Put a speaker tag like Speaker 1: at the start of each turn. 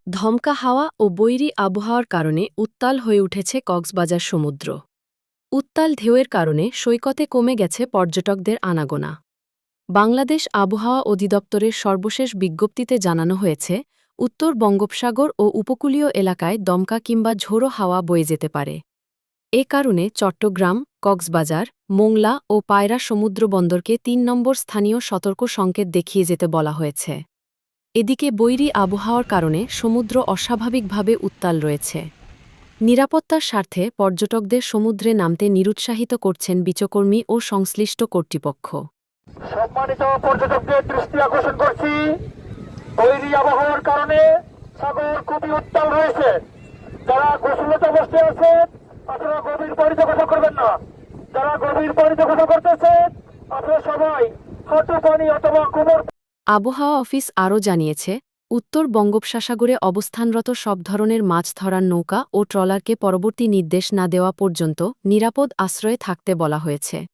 Speaker 1: ধমকা হাওয়া ও বৈরী আবহাওয়ার কারণে উত্তাল হয়ে উঠেছে কক্সবাজার সমুদ্র। উত্তাল ঢেউয়ের কারণে সৈকতে কমে গেছে পর্যটকদের আনাগোনা। বাংলাদেশ আবহাওয়া অধিদপ্তরের সর্বশেষ বিজ্ঞপ্তিতে জানানো হয়েছে, উত্তর বঙ্গোপসাগর ও উপকূলীয় এলাকায় দমকা কিংবা ঝোড়ো হাওয়া বয়ে যেতে পারে। এ কারণে চট্টগ্রাম, কক্সবাজার, মোংলা ও পায়রা সমুদ্রবন্দরকে ৩ নম্বর স্থানীয় সতর্ক সংকেত দেখিয়ে যেতে বলা হয়েছে। এদিকে বৈরী আবহাওয়ার কারণে সমুদ্র অস্বাভাবিকভাবে উত্তাল রয়েছে। নিরাপত্তার স্বার্থে পর্যটকদের সমুদ্রে নামতে নিরুৎসাহিত করছেন বিচকর্মী ও সংশ্লিষ্ট কর্তৃপক্ষ।
Speaker 2: সম্মানিত পর্যটকদের দৃষ্টি আকর্ষণ করছি, বৈরী আবহাওয়ার কারণে সাগর খুবই উত্তাল রয়েছে। যারা গোসলত অবস্থায় আছেন, আপনারা গভীর পানিতে গোসল করবেন না। যারা গভীর পানিতে গোসল করতেছেন, আপনারা সবাই হাঁটু পানি অথবা কোমর।
Speaker 1: আবহাওয়া অফিস আরও জানিয়েছে, উত্তর বঙ্গোপসাগরে অবস্থানরত সব ধরনের মাছ ধরার নৌকা ও ট্রলারকে পরবর্তী নির্দেশ না দেওয়া পর্যন্ত নিরাপদ আশ্রয়ে থাকতে বলা হয়েছে।